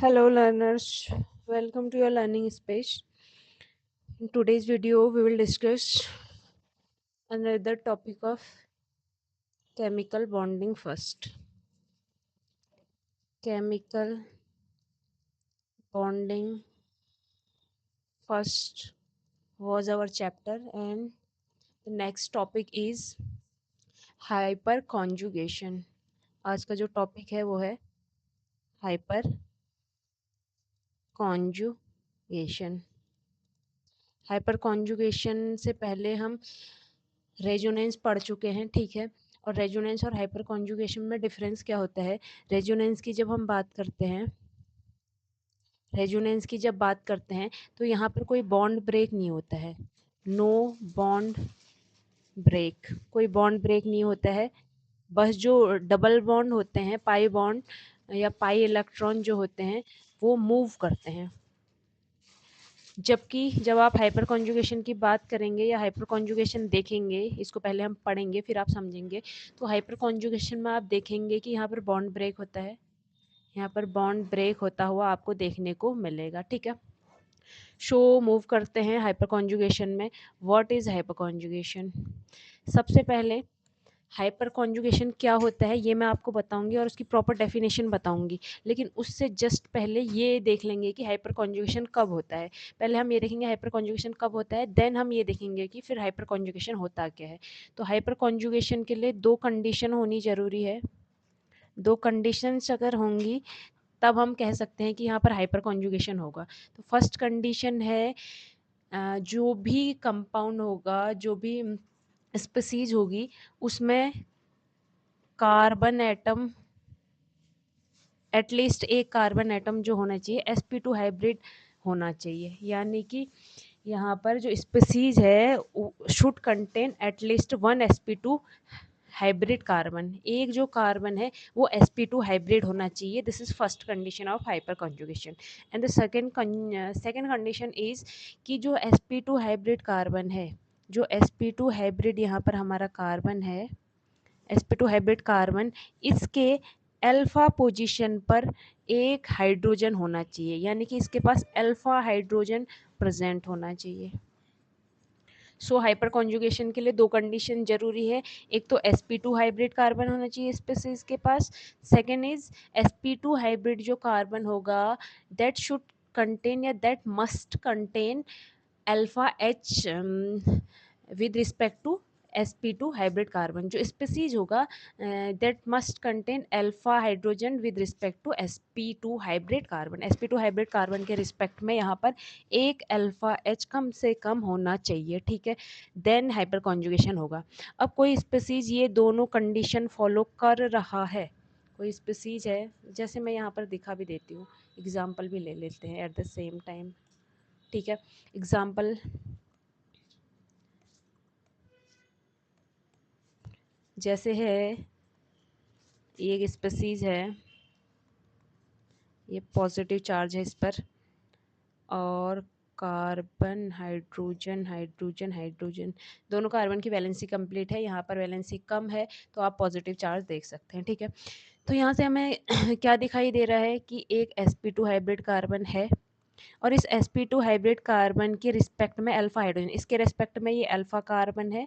Hello learners, welcome to your learning space. In today's video, we will discuss another topic of chemical bonding first. Chemical bonding first was our chapter and the next topic is hyperconjugation. आज का जो topic है वो है hyper conjugation. Hyper conjugation से पहले हम resonance पढ़ चुके हैं, ठीक है। और रेजोनेंस और हाइपर कॉन्जुगेशन में डिफरेंस क्या होता है? रेजोनेंस की जब हम बात करते हैं रेजोनेंस की जब बात करते हैं तो यहाँ पर कोई बॉन्ड ब्रेक नहीं होता है। नो बॉन्ड ब्रेक, कोई बॉन्ड ब्रेक नहीं होता है। बस जो डबल बॉन्ड होते हैं, पाई बॉन्ड या पाई इलेक्ट्रॉन जो होते हैं वो मूव करते हैं। जबकि जब आप हाइपर कॉन्जुगेशन की बात करेंगे या हाइपर कॉन्जुगेशन देखेंगे, इसको पहले हम पढ़ेंगे फिर आप समझेंगे। तो हाइपर कॉन्जुगेशन में आप देखेंगे कि यहाँ पर बॉन्ड ब्रेक होता है, यहाँ पर बॉन्ड ब्रेक होता हुआ आपको देखने को मिलेगा, ठीक है। शो मूव करते हैं हाइपर कॉन्जुगेशन में। What is hyper conjugation? सबसे पहले हाइपर कॉन्जुगेशन क्या होता है ये मैं आपको बताऊंगी और उसकी प्रॉपर डेफिनेशन बताऊंगी, लेकिन उससे जस्ट पहले ये देख लेंगे कि हाइपर कॉन्जुगेशन कब होता है। पहले हम ये देखेंगे हाइपर कॉन्जुगेशन कब होता है, देन हम ये देखेंगे कि फिर हाइपर कॉन्जुगेशन होता क्या है। तो हाइपर कॉन्जुगेशन के लिए दो कंडीशन होनी ज़रूरी है। दो कंडीशंस अगर होंगी तब हम कह सकते हैं कि यहाँ पर हाइपर कॉन्जुगेशन होगा। तो फर्स्ट कंडीशन है जो भी कंपाउंड होगा, जो भी स्पीसीज होगी, उसमें कार्बन एटम, एटलीस्ट एक कार्बन एटम जो होना चाहिए sp2 हाइब्रिड होना चाहिए। यानी कि यहाँ पर जो स्पीसीज है should contain at least one sp2 hybrid carbon. एक जो कार्बन है वो sp2 हाइब्रिड होना चाहिए। This is first condition of hyper conjugation. And the second condition is कि जो sp2 हाइब्रिड कार्बन है, जो sp2 हाइब्रिड यहाँ पर हमारा कार्बन है, sp2 हाइब्रिड कार्बन, इसके अल्फा पोजीशन पर एक हाइड्रोजन होना चाहिए। यानी कि इसके पास अल्फा हाइड्रोजन प्रेजेंट होना चाहिए। सो हाइपर कॉन्जुगेशन के लिए दो कंडीशन जरूरी है। एक तो sp2 हाइब्रिड कार्बन होना चाहिए स्पीसीज के पास। सेकेंड इज sp2 हाइब्रिड जो कार्बन होगा दैट शुड कंटेन या that must contain alpha H with respect to sp2 hybrid carbon. जो स्पीसीज होगा that must contain alpha hydrogen with respect to sp2 hybrid carbon. sp2 hybrid carbon के respect में यहाँ पर एक alpha H कम से कम होना चाहिए, ठीक है। देन हाइपर कॉन्जुगेशन होगा। अब कोई स्पीसीज ये दोनों कंडीशन फॉलो कर रहा है, कोई स्पीसीज है, जैसे मैं यहाँ पर दिखा भी देती हूँ, एग्जाम्पल भी ले लेते हैं एट द सेम टाइम, ठीक है। एग्जाम्पल जैसे है, ये एक स्पीसीज है, ये पॉजिटिव चार्ज है इस पर, और कार्बन हाइड्रोजन हाइड्रोजन हाइड्रोजन, दोनों कार्बन की वैलेंसी कंप्लीट है। यहाँ पर वैलेंसी कम है तो आप पॉजिटिव चार्ज देख सकते हैं, ठीक है। तो यहाँ से हमें क्या दिखाई दे रहा है कि एक sp2 हाइब्रिड कार्बन है और इस sp2 हाइब्रिड कार्बन के रिस्पेक्ट में अल्फा हाइड्रोजन, इसके रिस्पेक्ट में ये अल्फा कार्बन है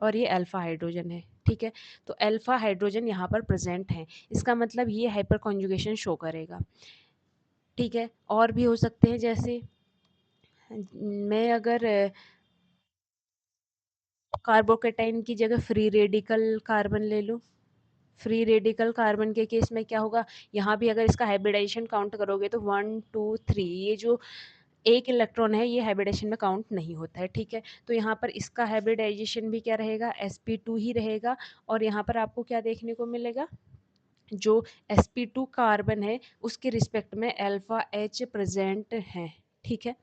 और ये अल्फा हाइड्रोजन है, ठीक है। तो अल्फा हाइड्रोजन यहाँ पर प्रेजेंट है, इसका मतलब ये हाइपर कॉन्जुगेशन शो करेगा, ठीक है। और भी हो सकते हैं, जैसे मैं अगर कार्बोकेटाइन की जगह फ्री रेडिकल कार्बन ले लूँ, फ्री रेडिकल कार्बन के केस में क्या होगा, यहाँ भी अगर इसका हाइब्रिडाइजेशन काउंट करोगे तो 1 2 3, ये जो एक इलेक्ट्रॉन है ये हाइब्रिडाइजेशन में काउंट नहीं होता है, ठीक है। तो यहाँ पर इसका हाइब्रिडाइजेशन भी क्या रहेगा, sp2 ही रहेगा। और यहाँ पर आपको क्या देखने को मिलेगा, जो sp2 कार्बन है उसके रिस्पेक्ट में अल्फा एच प्रेजेंट है, ठीक है।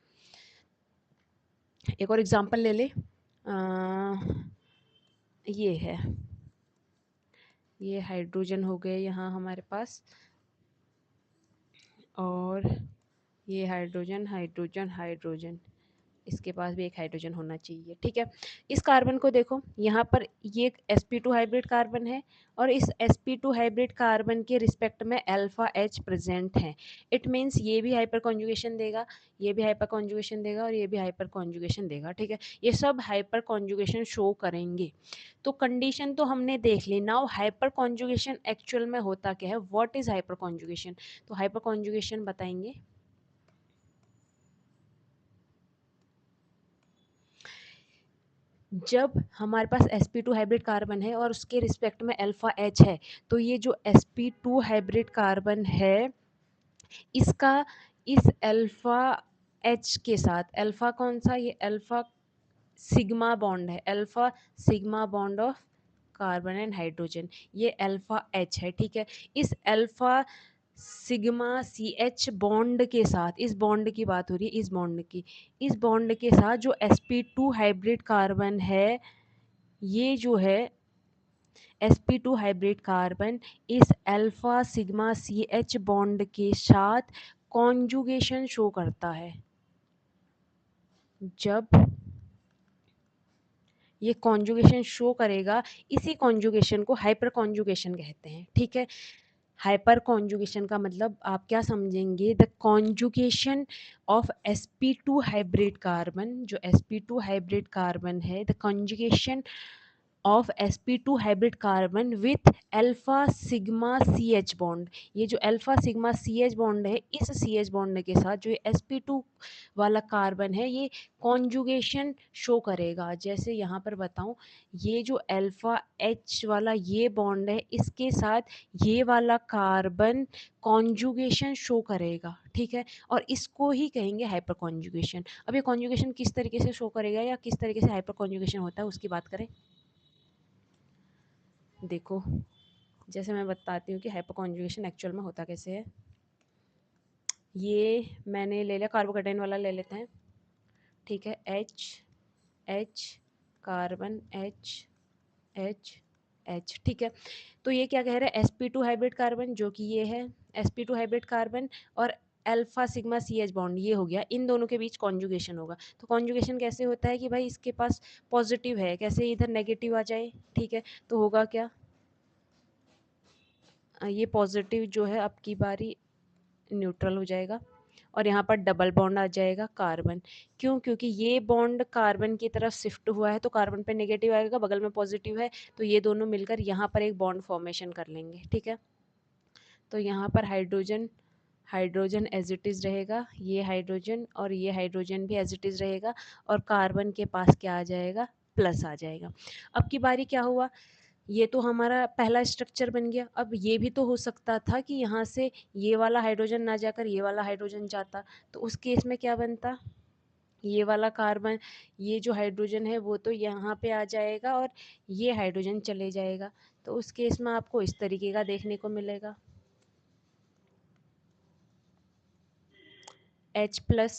एक और एग्जांपल ले ले, ये है, ये हाइड्रोजन हो गए यहाँ हमारे पास, और ये हाइड्रोजन हाइड्रोजन हाइड्रोजन, इसके पास भी एक हाइड्रोजन होना चाहिए, ठीक है। इस कार्बन को देखो, यहाँ पर ये एक sp2 हाइब्रिड कार्बन है और इस sp2 हाइब्रिड कार्बन के रिस्पेक्ट में अल्फा H प्रेजेंट है। इट मीन्स ये भी हाइपर कॉन्जुगेशन देगा, ये भी हाइपर कॉन्जुगेशन देगा और ये भी हाइपर कॉन्जुगेशन देगा, ठीक है। ये सब हाइपर कॉन्जुगेशन शो करेंगे। तो कंडीशन तो हमने देख ली। नाउ हाइपर कॉन्जुगेशन एक्चुअल में होता क्या है, व्हाट इज हाइपर कॉन्जुगेशन? तो हाइपर कॉन्जुगेशन बताएंगे। जब हमारे पास sp2 हाइब्रिड कार्बन है और उसके रिस्पेक्ट में अल्फा H है, तो ये जो sp2 हाइब्रिड कार्बन है, इसका इस अल्फा H के साथ, अल्फा कौन सा, ये अल्फा सिग्मा बॉन्ड है, alpha sigma bond of carbon and hydrogen, ये अल्फा H है, ठीक है। इस alpha sigma C H bond के साथ, इस बॉन्ड की बात हो रही है, इस बॉन्ड की, इस बॉन्ड के साथ जो sp2 हाइब्रिड कार्बन है, ये जो है sp2 हाइब्रिड कार्बन इस alpha sigma C H bond के साथ कॉन्जुगेशन शो करता है। जब ये कॉन्जुगेशन शो करेगा, इसी कॉन्जुगेशन को हाइपर कॉन्जुगेशन कहते हैं, ठीक है। हाइपर कॉन्जुगेशन का मतलब आप क्या समझेंगे, the conjugation of sp2 hybrid carbon, जो sp2 हाइब्रिड कार्बन है, the conjugation of sp2 hybrid carbon with alpha sigma C H bond. ये जो alpha sigma C H bond है, इस सी एच बॉन्ड के साथ जो sp2 वाला कार्बन है, ये कॉन्जुगेशन शो करेगा। जैसे यहाँ पर बताऊँ, ये जो अल्फा एच वाला ये बॉन्ड है, इसके साथ ये वाला कार्बन कॉन्जुगेशन शो करेगा, ठीक है। और इसको ही कहेंगे हाइपर कॉन्जुगेशन। अब ये कॉन्जुगेशन किस तरीके से शो करेगा या किस तरीके से हाइपर कॉन्जुगेशन होता है, उसकी बात करें। देखो, जैसे मैं बताती हूँ कि हाइपर कॉन्जुगेशन एक्चुअल में होता कैसे है। ये मैंने ले लिया, कार्बोकेटाइन वाला ले लेते हैं, ठीक है। H H carbon H H H, ठीक है। तो ये क्या कह रहा है, sp2 हाइब्रिड कार्बन, जो कि ये है sp2 हाइब्रिड कार्बन, और alpha sigma C H bond ये हो गया, इन दोनों के बीच कॉन्जुगेशन होगा। तो कॉन्जुगेशन कैसे होता है कि भाई इसके पास पॉजिटिव है, कैसे इधर नेगेटिव आ जाए, ठीक है। तो होगा क्या, ये पॉजिटिव जो है आपकी बारी न्यूट्रल हो जाएगा और यहाँ पर डबल बॉन्ड आ जाएगा कार्बन। क्यों? क्योंकि ये बॉन्ड कार्बन की तरफ शिफ्ट हुआ है, तो कार्बन पे नेगेटिव आएगा, बगल में पॉजिटिव है, तो ये दोनों मिलकर यहाँ पर एक बॉन्ड फॉर्मेशन कर लेंगे, ठीक है। तो यहाँ पर hydrogen hydrogen as it is रहेगा, ये हाइड्रोजन और ये हाइड्रोजन भी एज इट इज़ रहेगा, और कार्बन के पास क्या आ जाएगा, प्लस आ जाएगा। अब की बारी क्या हुआ, ये तो हमारा पहला स्ट्रक्चर बन गया। अब ये भी तो हो सकता था कि यहाँ से ये वाला हाइड्रोजन ना जाकर ये वाला हाइड्रोजन जाता, तो उस केस में क्या बनता, ये वाला कार्बन, ये जो हाइड्रोजन है वो तो यहाँ पे आ जाएगा और ये हाइड्रोजन चले जाएगा। तो उस केस में आपको इस तरीके का देखने को मिलेगा, H प्लस,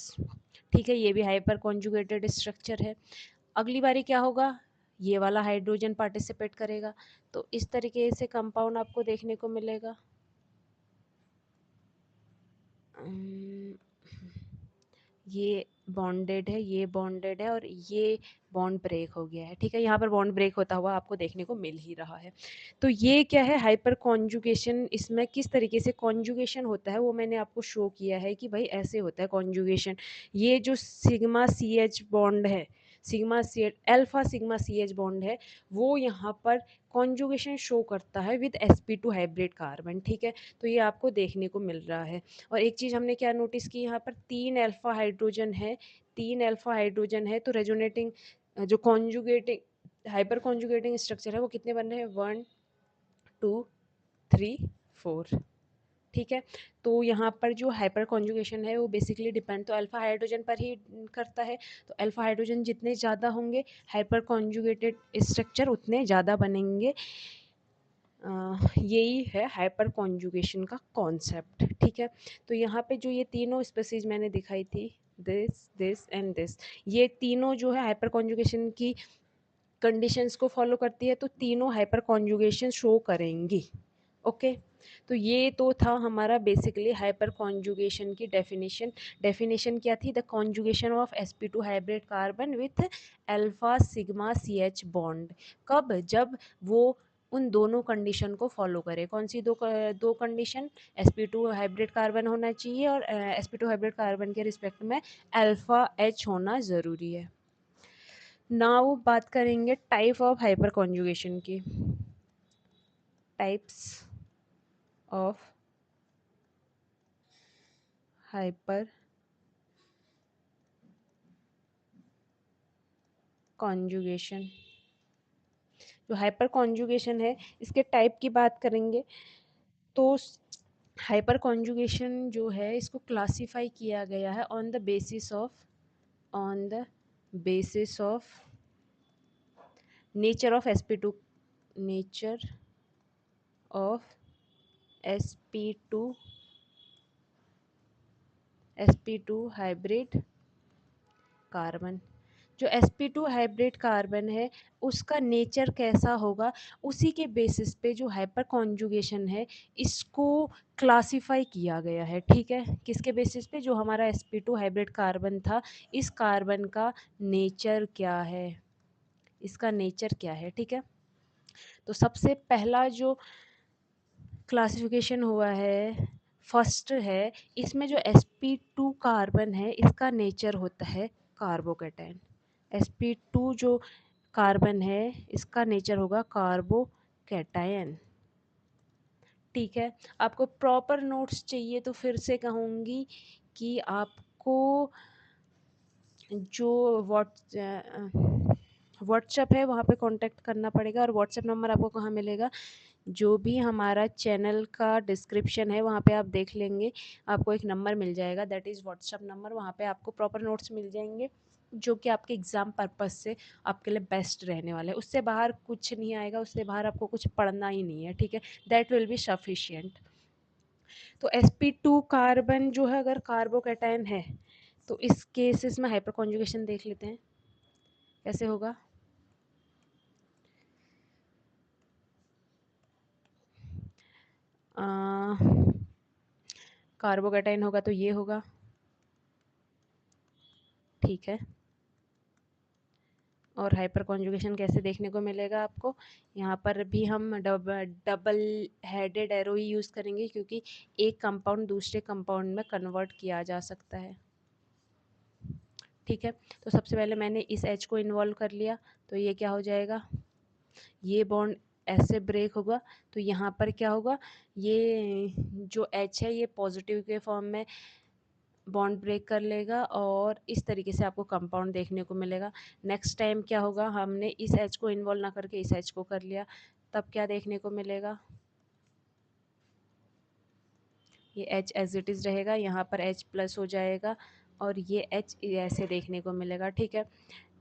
ठीक है। ये भी हाइपर कॉन्जुगेटेड स्ट्रक्चर है। अगली बारी क्या होगा, ये वाला हाइड्रोजन पार्टिसिपेट करेगा, तो इस तरीके से कंपाउंड आपको देखने को मिलेगा। ये बॉन्डेड है, ये बॉन्डेड है और ये बॉन्ड ब्रेक हो गया है, ठीक है। यहाँ पर बॉन्ड ब्रेक होता हुआ आपको देखने को मिल ही रहा है। तो ये क्या है, हाइपर कॉन्जुगेशन। इसमें किस तरीके से कॉन्जुगेशन होता है वो मैंने आपको शो किया है कि भाई ऐसे होता है कॉन्जुगेशन। ये जो सिग्मा सी एच बॉन्ड है, sigma C H alpha sigma C H bond है, वो यहाँ पर कॉन्जुगेशन शो करता है विद sp2 हाइब्रिड कार्बन, ठीक है। तो ये आपको देखने को मिल रहा है। और एक चीज़ हमने क्या नोटिस की, यहाँ पर 3 अल्फा हाइड्रोजन है, 3 अल्फा हाइड्रोजन है, तो रेजोनेटिंग जो कॉन्जुगेटिंग हाइपर कॉन्जुगेटिंग स्ट्रक्चर है वो कितने बन रहे हैं, 1 2 3 4, ठीक है। तो यहाँ पर जो हाइपर कॉन्जुगेशन है वो बेसिकली डिपेंड तो अल्फा हाइड्रोजन पर ही करता है। तो अल्फा हाइड्रोजन जितने ज़्यादा होंगे, हाइपर कॉन्जुगेटेड स्ट्रक्चर उतने ज़्यादा बनेंगे। यही है हाइपर कॉन्जुगेशन का कॉन्सेप्ट, ठीक है। तो यहाँ पे जो ये तीनों स्पेसीज मैंने दिखाई थी, दिस दिस एंड दिस, ये तीनों जो है हाइपर कॉन्जुगेशन की कंडीशंस को फॉलो करती है, तो तीनों हाइपर कॉन्जुगेशन शो करेंगी। ओके। तो ये तो था हमारा बेसिकली हाइपर कॉन्जुगेशन की डेफिनेशन। डेफिनेशन क्या थी? The conjugation of sp2 hybrid carbon with alpha sigma ch bond. कब? जब वो उन दोनों कंडीशन को फॉलो करे। कौन सी दो कंडीशन? sp2 हाइब्रिड कार्बन होना चाहिए और sp2 हाइब्रिड कार्बन के रिस्पेक्ट में अल्फा h होना ज़रूरी है। नाउ बात करेंगे टाइप ऑफ हाइपर कॉन्जुगेशन की। Types of hyper conjugation. जो हाइपर कॉन्जुगेशन है इसके टाइप की बात करेंगे तो हाइपर कॉन्जुगेशन जो है इसको क्लासिफाई किया गया है on the basis of nature of sp2 nature of sp2 hybrid carbon. जो sp2 हाइब्रिड कार्बन है उसका नेचर कैसा होगा, उसी के बेसिस पे जो हाइपर कॉन्जुगेशन है इसको क्लासिफाई किया गया है। ठीक है, किसके बेसिस पे? जो हमारा sp2 हाइब्रिड कार्बन था, इस कार्बन का नेचर क्या है, इसका नेचर क्या है। ठीक है, तो सबसे पहला जो क्लासिफिकेशन हुआ है, फर्स्ट है, इसमें जो sp2 कार्बन है इसका नेचर होता है कार्बोकैटायन। sp2 जो कार्बन है इसका नेचर होगा कार्बोकैटायन। ठीक है, आपको प्रॉपर नोट्स चाहिए तो फिर से कहूँगी कि आपको जो व्हाट्सएप है वहाँ पे कांटेक्ट करना पड़ेगा। और व्हाट्सएप नंबर आपको कहाँ मिलेगा? जो भी हमारा चैनल का डिस्क्रिप्शन है वहाँ पे आप देख लेंगे, आपको एक नंबर मिल जाएगा, दैट इज़ व्हाट्सएप नंबर। वहाँ पे आपको प्रॉपर नोट्स मिल जाएंगे जो कि आपके एग्ज़ाम पर्पस से आपके लिए बेस्ट रहने वाले हैं। उससे बाहर कुछ नहीं आएगा, उससे बाहर आपको कुछ पढ़ना ही नहीं है। ठीक है, दैट विल बी सफिशिएंट। तो sp2 कार्बन जो है अगर कार्बोकैटायन है तो इस केसेस में हाइपर कॉन्जुगेशन देख लेते हैं कैसे होगा। कार्बोकैटायन होगा तो ये होगा। ठीक है, और हाइपर कॉन्जुगेशन कैसे देखने को मिलेगा आपको? यहाँ पर भी हम डबल हेडेड एरो ही यूज़ करेंगे क्योंकि एक कंपाउंड दूसरे कंपाउंड में कन्वर्ट किया जा सकता है। ठीक है, तो सबसे पहले मैंने इस H को इन्वॉल्व कर लिया तो ये क्या हो जाएगा, ये बॉन्ड ऐसे ब्रेक होगा तो यहाँ पर क्या होगा, ये जो H है ये पॉजिटिव के फॉर्म में बॉन्ड ब्रेक कर लेगा और इस तरीके से आपको कंपाउंड देखने को मिलेगा। नेक्स्ट टाइम क्या होगा, हमने इस H को इन्वॉल्व ना करके इस H को कर लिया, तब क्या देखने को मिलेगा, ये H एज इट इज़ रहेगा, यहाँ पर H प्लस हो जाएगा और ये H ऐसे देखने को मिलेगा। ठीक है,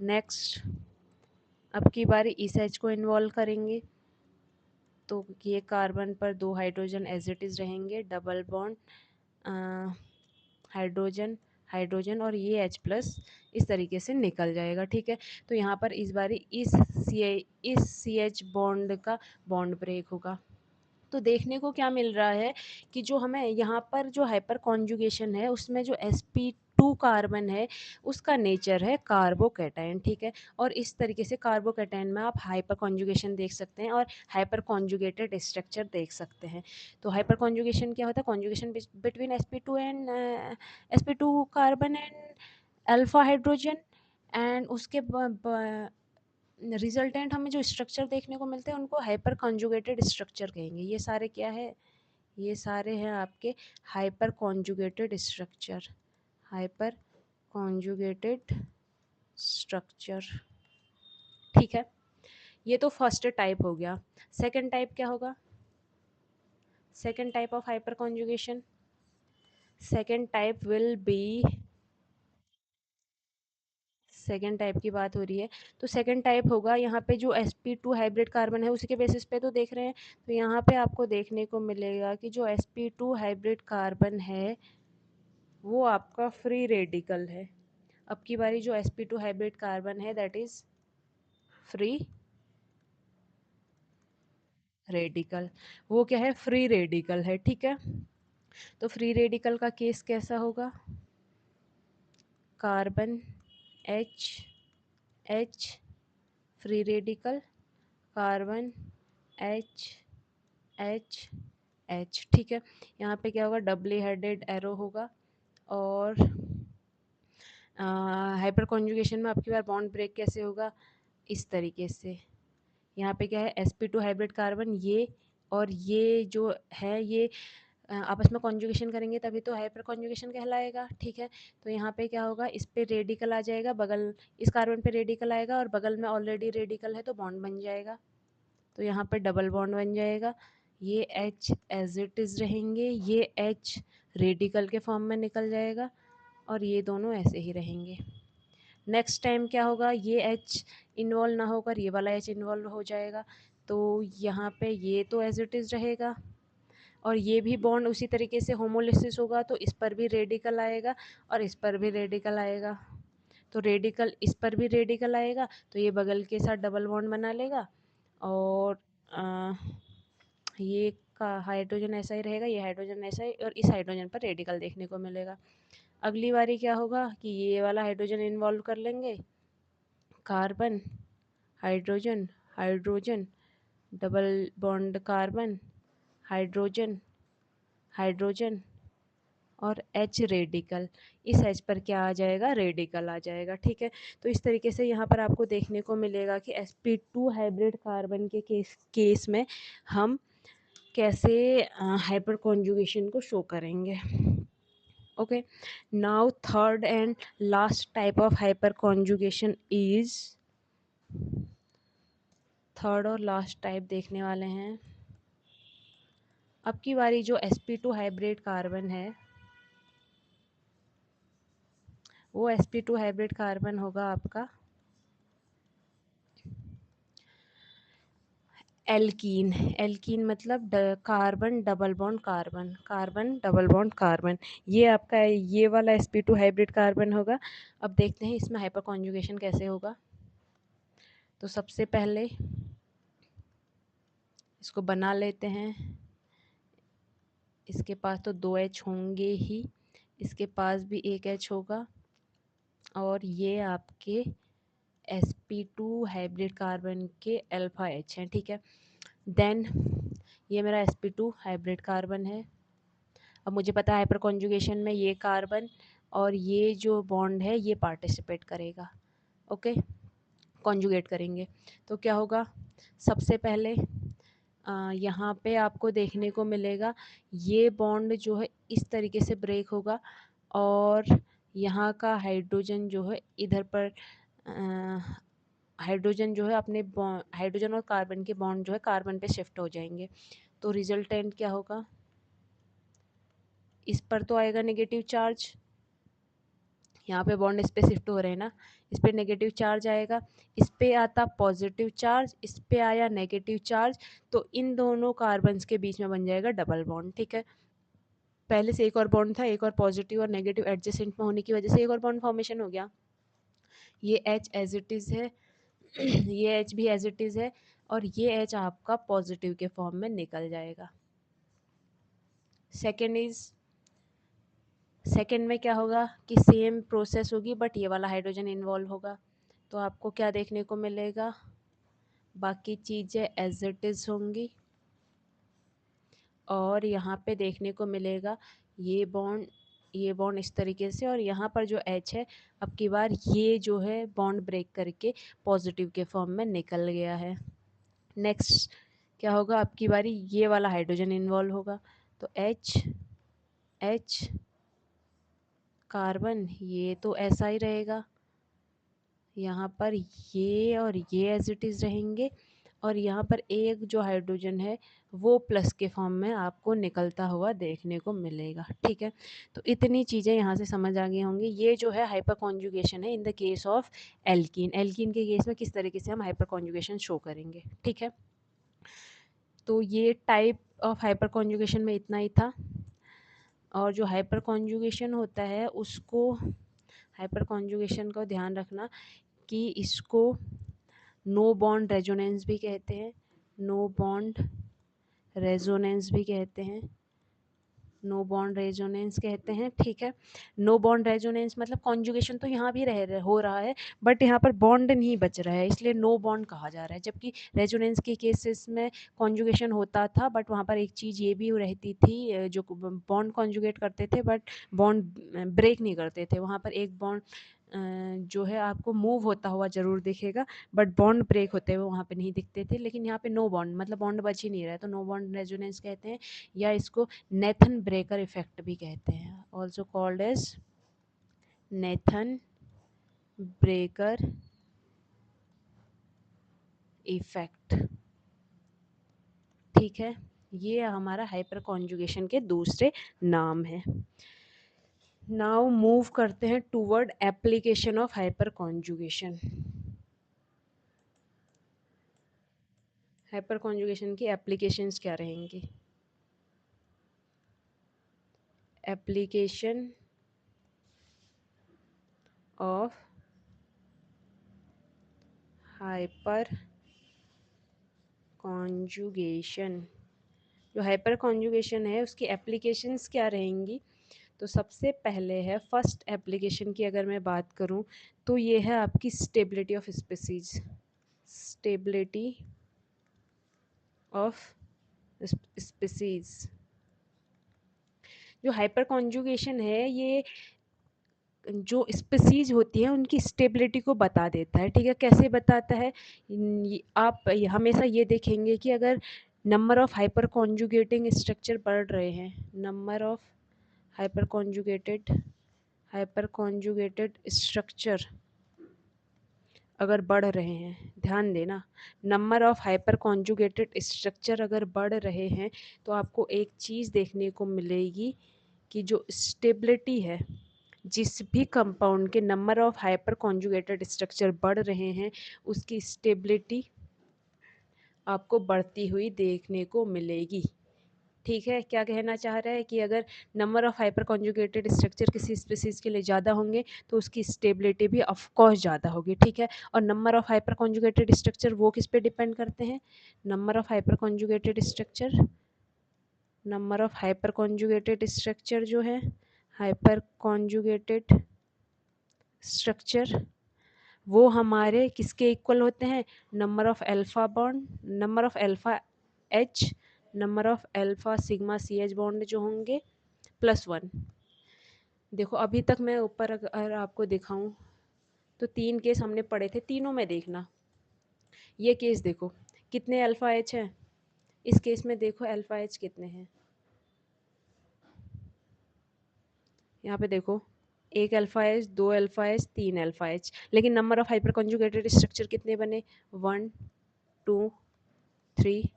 नेक्स्ट अब की बारी इस H को इन्वॉल्व करेंगे तो ये कार्बन पर 2 हाइड्रोजन एज इट इज़ रहेंगे, डबल बॉन्ड हाइड्रोजन हाइड्रोजन और ये H प्लस इस तरीके से निकल जाएगा। ठीक है, तो यहाँ पर इस बारी इस सी एच बॉन्ड का बॉन्ड ब्रेक होगा। तो देखने को क्या मिल रहा है कि जो हमें यहाँ पर जो हाइपर कॉन्जुगेशन है उसमें जो sp2 कार्बन है उसका नेचर है कार्बोकैटायन। ठीक है, और इस तरीके से कार्बोकैटायन में आप हाइपर कॉन्जुगेशन देख सकते हैं और हाइपर कॉन्जुगेटेड स्ट्रक्चर देख सकते हैं। तो हाइपर कॉन्जुगेशन क्या होता है? Conjugation between sp2 carbon and alpha hydrogen and उसके रिजल्टेंट हमें जो स्ट्रक्चर देखने को मिलते हैं उनको हाइपर कॉन्जुगेटेड स्ट्रक्चर कहेंगे। ये सारे क्या है? ये सारे हैं आपके hyper conjugated structure, hyper conjugated structure. ठीक है, ये तो फर्स्ट टाइप हो गया। सेकंड टाइप क्या होगा? Second type of hyper conjugation, second type will be, second type की बात हो रही है तो सेकेंड टाइप होगा यहाँ पे जो sp2 हाइब्रिड कार्बन है उसी के बेसिस पे तो देख रहे हैं। तो यहाँ पे आपको देखने को मिलेगा कि जो sp2 हाइब्रिड कार्बन है वो आपका फ्री रेडिकल है। अब की बारी जो sp2 हाइब्रिड कार्बन है दैट इज़ फ्री रेडिकल, वो क्या है, फ्री रेडिकल है, ठीक है। तो फ्री रेडिकल का केस कैसा होगा, carbon H H free radical, carbon H H H, ठीक है। यहाँ पे क्या होगा, डबली हेडेड एरो होगा, और हाइपर कॉन्जुगेशन में आपकी बार बॉन्ड ब्रेक कैसे होगा, इस तरीके से। यहाँ पे क्या है, sp2 हाइब्रिड कार्बन, ये और ये जो है ये आपस में कॉन्जुगेशन करेंगे तभी तो हाइपर कॉन्जुगेशन कहलाएगा, ठीक है। तो यहाँ पे क्या होगा, इस पे रेडिकल आ जाएगा, बगल इस कार्बन पे रेडिकल आएगा और बगल में ऑलरेडी रेडिकल है तो बॉन्ड बन जाएगा, तो यहाँ पे डबल बॉन्ड बन जाएगा। ये H एज इट इज़ रहेंगे, ये H रेडिकल के फॉर्म में निकल जाएगा और ये दोनों ऐसे ही रहेंगे। नेक्स्ट टाइम क्या होगा, ये H इन्वॉल्व ना होकर ये वाला H इन्वॉल्व हो जाएगा, तो यहाँ पे ये तो एज इट इज़ रहेगा और ये भी बॉन्ड उसी तरीके से होमोलिसिस होगा, तो इस पर भी रेडिकल आएगा और इस पर भी रेडिकल आएगा, तो रेडिकल इस पर भी रेडिकल आएगा तो ये बगल के साथ डबल बॉन्ड बना लेगा और ये का हाइड्रोजन ऐसा ही रहेगा, ये हाइड्रोजन ऐसा ही, और इस हाइड्रोजन पर रेडिकल देखने को मिलेगा। अगली बारी क्या होगा कि ये वाला हाइड्रोजन इन्वॉल्व कर लेंगे, carbon hydrogen hydrogen double bond carbon hydrogen hydrogen और H रेडिकल, इस H पर क्या आ जाएगा, रेडिकल आ जाएगा, ठीक है। तो इस तरीके से यहाँ पर आपको देखने को मिलेगा कि sp2 हाइब्रिड कार्बन के केस में हम कैसे हाइपर कॉन्जुगेशन को शो करेंगे। Okay, now third and last type of hyper conjugation is, third और लास्ट टाइप देखने वाले हैं। अब की बारी जो sp2 हाइब्रिड कार्बन है वो sp2 हाइब्रिड कार्बन होगा आपका एल्कीन। एल्कीन मतलब carbon double bond carbon, carbon double bond carbon, ये आपका ये वाला sp2 हाइब्रिड कार्बन होगा। अब देखते हैं इसमें हाइपर कॉन्जुगेशन कैसे होगा। तो सबसे पहले इसको बना लेते हैं, इसके पास तो 2 H होंगे ही, इसके पास भी एक H होगा और ये आपके sp2 हाइब्रिड कार्बन के अल्फा H हैं, ठीक है। देन ये मेरा sp2 हाइब्रिड कार्बन है। अब मुझे पता है हाइपर कॉन्जुगेशन में ये कार्बन और ये जो बॉन्ड है ये पार्टिसिपेट करेगा, ओके, कॉन्जुगेट करेंगे। तो क्या होगा, सबसे पहले यहाँ पे आपको देखने को मिलेगा ये बॉन्ड जो है इस तरीके से ब्रेक होगा और यहाँ का हाइड्रोजन जो है इधर पर हाइड्रोजन जो है अपने हाइड्रोजन और कार्बन के बॉन्ड जो है कार्बन पे शिफ्ट हो जाएंगे। तो रिजल्टेंट क्या होगा, इस पर तो आएगा नेगेटिव चार्ज, यहाँ पे बॉन्ड इस पे शिफ्ट हो रहे हैं ना, इस पे नेगेटिव चार्ज आएगा, इस पे आता पॉजिटिव चार्ज, इस पे आया नेगेटिव चार्ज, तो इन दोनों कार्बन्स के बीच में बन जाएगा डबल बॉन्ड, ठीक है। पहले से एक और बॉन्ड था, एक और पॉजिटिव और नेगेटिव एडजेसेंट में होने की वजह से एक और बॉन्ड फॉर्मेशन हो गया। ये H एज इट इज़ है ये H भी एज इट इज़ है और ये H आपका पॉजिटिव के फॉर्म में निकल जाएगा। सेकेंड में क्या होगा कि सेम प्रोसेस होगी बट ये वाला हाइड्रोजन इन्वॉल्व होगा, तो आपको क्या देखने को मिलेगा, बाकी चीज़ें एज इट इज़ होंगी और यहाँ पे देखने को मिलेगा ये बॉन्ड इस तरीके से और यहाँ पर जो H है अब की बार ये जो है बॉन्ड ब्रेक करके पॉजिटिव के फॉर्म में निकल गया है। नेक्स्ट क्या होगा, अब की बारी ये वाला हाइड्रोजन इन्वॉल्व होगा, तो H कार्बन ये तो ऐसा ही रहेगा, यहाँ पर ये और ये एज इट इज़ रहेंगे और यहाँ पर एक जो हाइड्रोजन है वो प्लस के फॉर्म में आपको निकलता हुआ देखने को मिलेगा, ठीक है। तो इतनी चीज़ें यहाँ से समझ आ गई होंगी। ये जो है हाइपर कॉन्जुगेशन है in the case of alkene. Alkene के केस में किस तरीके से हम हाइपर कॉन्जुगेशन शो करेंगे, ठीक है। तो ये टाइप ऑफ हाइपर कॉन्जुगेशन में इतना ही था। और जो हाइपर कॉन्जुगेशन होता है उसको, हाइपर कॉन्जुगेशन का ध्यान रखना कि इसको नो बॉन्ड रेजोनेंस भी कहते हैं, नो बॉन्ड रेजोनेंस भी कहते हैं, नो बॉन्ड रेजोनेंस कहते हैं, ठीक है। नो बॉन्ड रेजोनेंस मतलब कॉन्जुगेशन तो यहाँ भी हो रहा है, बट यहाँ पर बॉन्ड नहीं बच रहा है, इसलिए नो बॉन्ड कहा जा रहा है। जबकि रेजोनेंस के केसेस में कॉन्जुगेशन होता था, बट वहाँ पर एक चीज़ ये भी रहती थी, जो बॉन्ड कॉन्जुगेट करते थे बट बॉन्ड ब्रेक नहीं करते थे। वहाँ पर एक बॉन्ड जो है आपको मूव होता हुआ ज़रूर दिखेगा, बट बॉन्ड ब्रेक होते हुए वहाँ पे नहीं दिखते थे। लेकिन यहाँ पे नो बॉन्ड मतलब बॉन्ड बच ही नहीं रहा है, तो नो बॉन्ड रेजोनेंस कहते हैं, या इसको नेथन ब्रेकर इफेक्ट भी कहते हैं, also called as Nathan Baker effect, ठीक है। ये हमारा हाइपर कॉन्जुगेशन के दूसरे नाम है। नाउ मूव करते हैं toward application of hyper conjugation. Hyper conjugation की एप्लीकेशंस क्या रहेंगी? एप्लीकेशन ऑफ हाइपर कॉन्जुगेशन, जो हाइपर कॉन्जुगेशन है उसकी एप्लीकेशंस क्या रहेंगी? तो सबसे पहले है फर्स्ट एप्लीकेशन की अगर मैं बात करूं तो ये है आपकी stability of species, stability of species. जो हाइपर कॉन्जुगेशन है ये जो स्पीसीज होती है उनकी स्टेबिलिटी को बता देता है, ठीक है। कैसे बताता है? आप हमेशा ये देखेंगे कि अगर number of hyper conjugating structure बढ़ रहे हैं, number of hyper conjugated structure अगर बढ़ रहे हैं, ध्यान देना, number of hyper conjugated structure अगर बढ़ रहे हैं तो आपको एक चीज़ देखने को मिलेगी कि जो स्टेबिलिटी है, जिस भी कंपाउंड के number of hyper conjugated structure बढ़ रहे हैं उसकी स्टेबिलिटी आपको बढ़ती हुई देखने को मिलेगी, ठीक है। क्या कहना चाह रहा है कि अगर number of hyper conjugated structure किसी स्पीसीज के लिए ज़्यादा होंगे तो उसकी स्टेबिलिटी भी ऑफ कोर्स ज़्यादा होगी, ठीक है। और number of hyper conjugated structure वो किस पे डिपेंड करते हैं? Number of hyper conjugated structure, number of hyper conjugated structure जो है, हाइपर कॉन्जुगेटेड स्ट्रक्चर वो हमारे किसके इक्वल होते हैं? Number of alpha bond, number of alpha H, number of alpha sigma C H bond जो होंगे +1। देखो अभी तक मैं ऊपर अगर आपको दिखाऊं तो 3 केस हमने पढ़े थे, तीनों में देखना। ये केस देखो कितने अल्फा एच है, इस केस में देखो अल्फा एच कितने हैं, यहाँ पे देखो एक alpha H, 2 alpha H, 3 alpha H, लेकिन number of hyper conjugated structure कितने बने? 1 2 3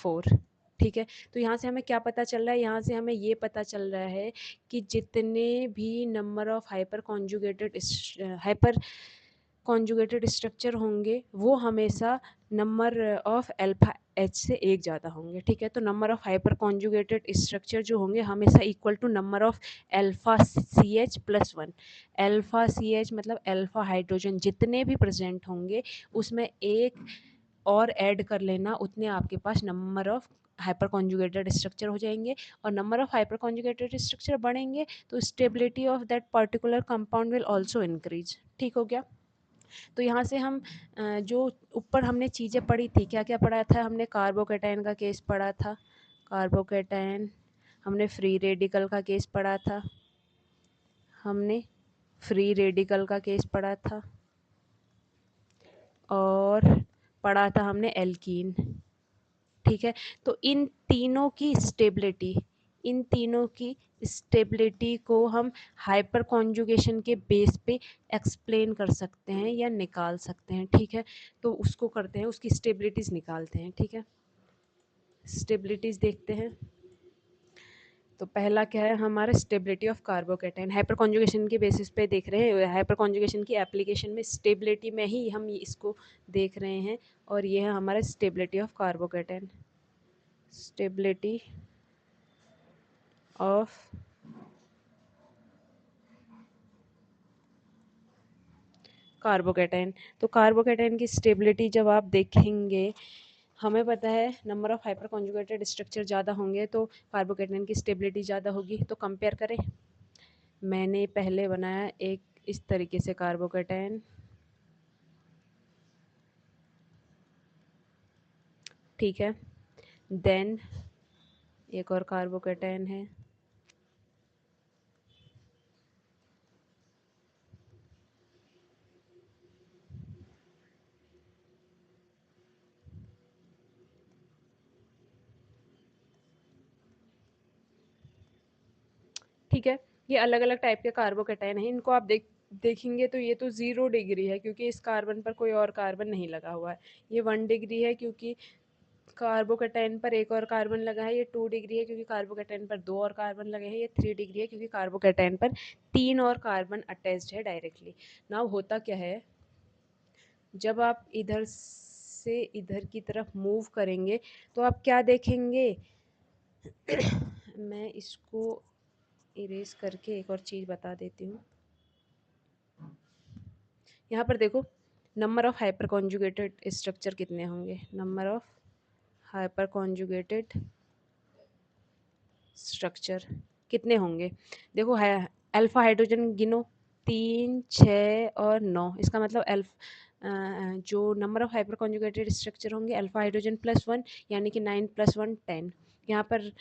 4, ठीक है। तो यहाँ से हमें क्या पता चल रहा है? यहाँ से हमें ये पता चल रहा है कि जितने भी number of hyper conjugated structure होंगे वो हमेशा नंबर ऑफ अल्फा एच से एक ज़्यादा होंगे, ठीक है। तो number of hyper conjugated structure जो होंगे हमेशा equal to number of alpha C H +1। Alpha C H मतलब अल्फा हाइड्रोजन जितने भी प्रेजेंट होंगे उसमें एक और ऐड कर लेना, उतने आपके पास number of hyper conjugated structure हो जाएंगे। और number of hyper conjugated structure बढ़ेंगे तो stability of that particular compound will also increase, ठीक हो गया। तो यहाँ से हम जो ऊपर हमने चीज़ें पढ़ी थी, क्या क्या पढ़ा था हमने? कार्बोकेटाइन का केस पढ़ा था, कार्बोकेटाइन, हमने फ्री रेडिकल का केस पढ़ा था, हमने फ्री रेडिकल का केस पढ़ा था, और पढ़ा था हमने एल्कीन, ठीक है। तो इन तीनों की स्टेबिलिटी को हम हाइपर कॉन्जुगेशन के बेस पे एक्सप्लेन कर सकते हैं या निकाल सकते हैं, ठीक है। तो उसको करते हैं, उसकी स्टेबिलिटीज़ निकालते हैं, ठीक है। स्टेबिलिटीज़ देखते हैं। तो पहला क्या है हमारा? Stability of carbocation. Hyper conjugation के बेसिस पे देख रहे हैं, हाइपर कॉन्जुगेशन की एप्लीकेशन में स्टेबिलिटी में ही हम इसको देख रहे हैं, और ये है हमारा stability of carbocation. Stability of carbocation. तो कार्बोकेटाइन की स्टेबिलिटी जब आप देखेंगे हमें पता है number of hyper conjugated structure ज़्यादा होंगे तो कार्बोकेटाइन की स्टेबिलिटी ज़्यादा होगी। तो कंपेयर करें, मैंने पहले बनाया एक इस तरीके से कार्बोकेटाइन, ठीक है। देन एक और कार्बोकेटाइन है, ठीक है। ये अलग अलग टाइप के कार्बोकेटाइन हैं। इनको आप देखेंगे तो ये तो 0 डिग्री है क्योंकि इस कार्बन पर कोई और कार्बन नहीं लगा हुआ है। ये 1 डिग्री है क्योंकि कार्बोकेटाइन पर एक और कार्बन लगा है। ये 2 डिग्री है क्योंकि कार्बोकेटाइन पर 2 और कार्बन लगे हैं। ये 3 डिग्री है क्योंकि कार्बोकेटाइन पर 3 और कार्बन अटैच्ड है डायरेक्टली। नाउ होता क्या है, जब आप इधर से इधर की तरफ मूव करेंगे तो आप क्या देखेंगे मैं इसको इरेज करके एक और चीज़ बता देती हूँ। यहाँ पर देखो, number of hyper conjugated structure कितने होंगे, number of hyper conjugated structure कितने होंगे। देखो है, अल्फा हाइड्रोजन गिनो, 3, 6 और 9। इसका मतलब जो number of hyper conjugated structure होंगे अल्फा हाइड्रोजन +1 यानी कि 9 + 1 10। यहाँ पर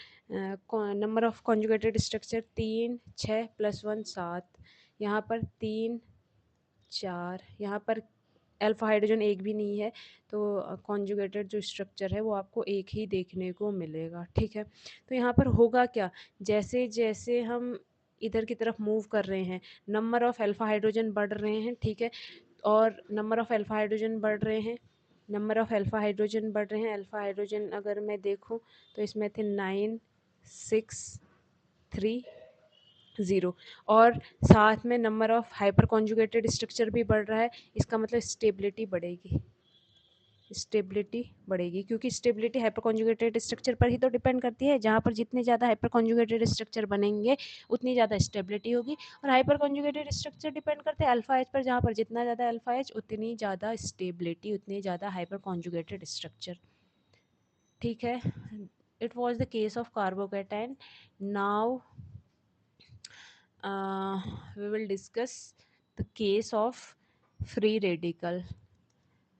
नंबर ऑफ कॉन्जुगेटेड स्ट्रक्चर 3, 6 + 1 7। यहाँ पर 3, 4। यहाँ पर अल्फा हाइड्रोजन एक भी नहीं है तो कॉन्जुगेटेड जो स्ट्रक्चर है वो आपको एक ही देखने को मिलेगा, ठीक है। तो यहाँ पर होगा क्या, जैसे जैसे हम इधर की तरफ मूव कर रहे हैं नंबर ऑफ अल्फा हाइड्रोजन बढ़ रहे हैं, ठीक है। और नंबर ऑफ अल्फा हाइड्रोजन बढ़ रहे हैं, नंबर ऑफ अल्फा हाइड्रोजन बढ़ रहे हैं। अल्फा हाइड्रोजन अगर मैं देखूँ तो इसमें थे 9, 6, 3, 0। और साथ में number of hyper conjugated structure भी बढ़ रहा है। इसका मतलब स्टेबिलिटी बढ़ेगी, स्टेबिलिटी बढ़ेगी क्योंकि स्टेबिलिटी हाइपर कॉन्जुगेटेड स्ट्रक्चर पर ही तो डिपेंड करती है। जहाँ पर जितने ज़्यादा हाइपर कॉन्जुगेटेड स्ट्रक्चर बनेंगे उतनी ज़्यादा स्टेबिलिटी होगी। और हाइपर कॉन्जुगेटेड स्ट्रक्चर डिपेंड करते हैं अल्फा एच पर, जहाँ पर जितना ज़्यादा अल्फा एच उतनी ज़्यादा स्टेबिलिटी, उतनी ज़्यादा हाइपर कॉन्जुगेटेड स्ट्रक्चर, ठीक है। It was the case of carbocation. Now we will discuss the case of free radical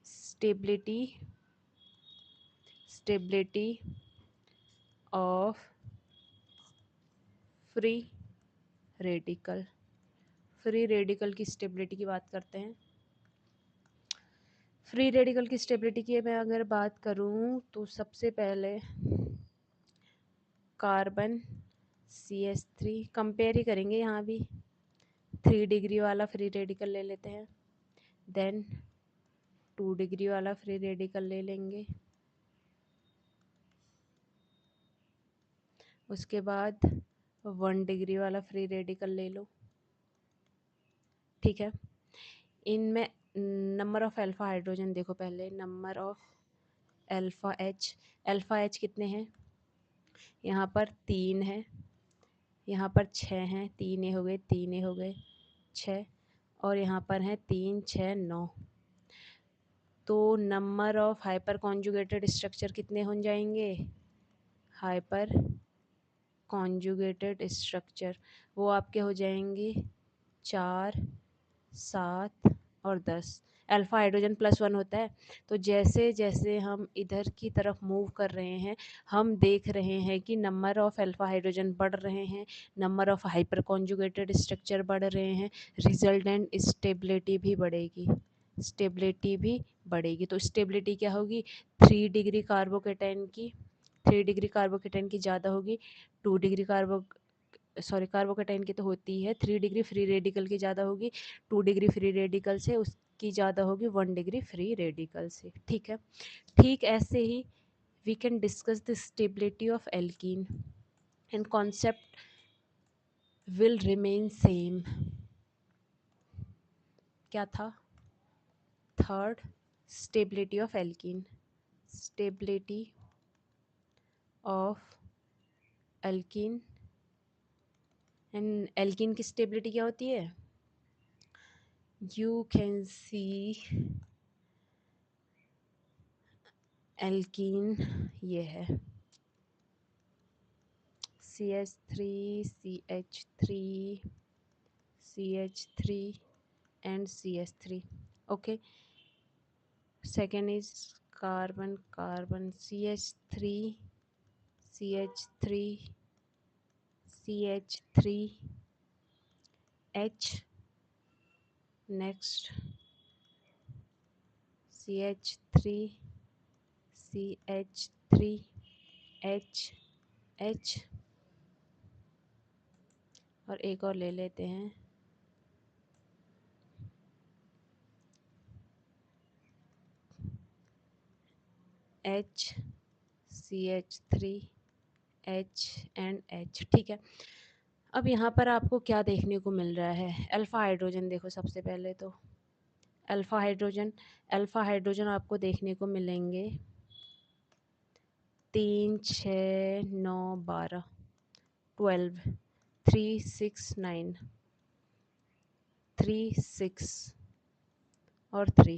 stability of free radical. Free radical की स्टेबिलिटी की बात करते हैं। फ्री रेडिकल की स्टेबिलिटी की मैं अगर बात करूं तो सबसे पहले कार्बन CH3 कंपेयर ही करेंगे। यहाँ भी 3 डिग्री वाला फ्री रेडिकल ले लेते हैं, देन 2 डिग्री वाला फ्री रेडिकल ले लेंगे, उसके बाद 1 डिग्री वाला फ्री रेडिकल ले लो, ठीक है। इनमें नंबर ऑफ अल्फा हाइड्रोजन देखो, पहले नंबर ऑफ अल्फा एच कितने हैं, यहाँ पर 3 है, यहाँ पर 6 हैं, 3 ये हो गए, 3 ये हो गए 6, और यहाँ पर हैं 3, 6, 9। तो number of hyper conjugated structure कितने हो जाएंगे, हाइपर कॉन्जुगेटेड स्ट्रक्चर वो आपके हो जाएंगे 4, 7 और 10। अल्फा हाइड्रोजन +1 होता है। तो जैसे जैसे हम इधर की तरफ मूव कर रहे हैं हम देख रहे हैं कि नंबर ऑफ अल्फा हाइड्रोजन बढ़ रहे हैं, number of hyper conjugated structure बढ़ रहे हैं, रिजल्टेंट स्टेबिलिटी भी बढ़ेगी, स्टेबिलिटी भी बढ़ेगी। तो स्टेबिलिटी क्या होगी, 3 डिग्री कार्बोकेटाइन की, 3 डिग्री कार्बोकेटाइन की ज़्यादा होगी, 2 डिग्री कार्बोकेटाइन की तो होती है, 3 डिग्री फ्री रेडिकल की ज़्यादा होगी, 2 डिग्री फ्री रेडिकल से उसकी ज़्यादा होगी 1 डिग्री फ्री रेडिकल से, ठीक है। ठीक ऐसे ही we can discuss the stability of alkene and concept will remain same. क्या था, third, stability of alkene, stability of alkene. And alkene की स्टेबिलिटी क्या होती है, you can see एल्कीन ये है CH3 CH3 CH3 and CH3. Okay, second is carbon carbon CH3 CH3 CH3 H. Next CH3 CH3 H H और एक और ले लेते हैं H CH3 H and H। ठीक है, अब यहाँ पर आपको क्या देखने को मिल रहा है? अल्फ़ा हाइड्रोजन देखो सबसे पहले तो अल्फ़ा हाइड्रोजन आपको देखने को मिलेंगे 3 6 9 12 12 3 6 9 3 6 और 3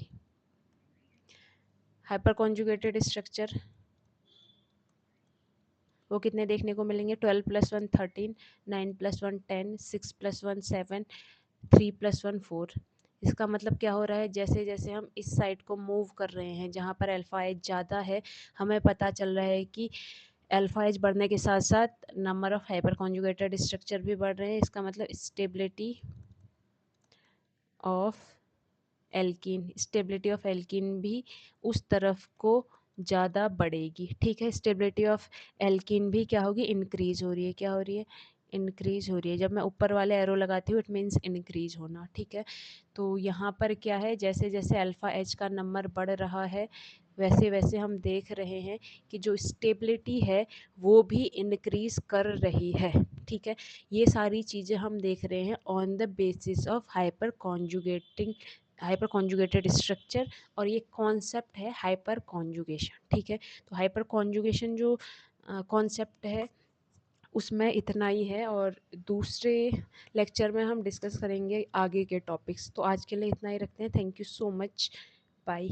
हाइपर कॉन्जुगेटेड स्ट्रक्चर वो कितने देखने को मिलेंगे? 12 + 1 13 9 + 1 10 6 + 1 7 3 + 1 4। इसका मतलब क्या हो रहा है? जैसे जैसे हम इस साइड को मूव कर रहे हैं जहाँ पर अल्फ़ा एज ज़्यादा है, हमें पता चल रहा है कि अल्फ़ा एज बढ़ने के साथ साथ number of hyper conjugated structure भी बढ़ रहे हैं। इसका मतलब स्टेबिलिटी ऑफ एल्कीन भी उस तरफ को ज़्यादा बढ़ेगी। ठीक है, स्टेबिलिटी ऑफ एल्कीन भी क्या होगी? इंक्रीज़ हो रही है। क्या हो रही है? इंक्रीज़ हो रही है। जब मैं ऊपर वाले एरो लगाती हूँ इट मीन्स इंक्रीज़ होना। ठीक है, तो यहाँ पर क्या है, जैसे जैसे अल्फ़ा एच का नंबर बढ़ रहा है वैसे वैसे हम देख रहे हैं कि जो स्टेबिलिटी है वो भी इंक्रीज़ कर रही है। ठीक है, ये सारी चीज़ें हम देख रहे हैं on the basis of hyper conjugated structure, और ये कॉन्सेप्ट है हाइपर कॉन्जुगेशन। ठीक है, तो हाइपर कॉन्जुगेशन जो कॉन्सेप्ट है उसमें इतना ही है, और दूसरे लेक्चर में हम डिस्कस करेंगे आगे के टॉपिक्स। तो आज के लिए इतना ही रखते हैं। Thank you so much, bye.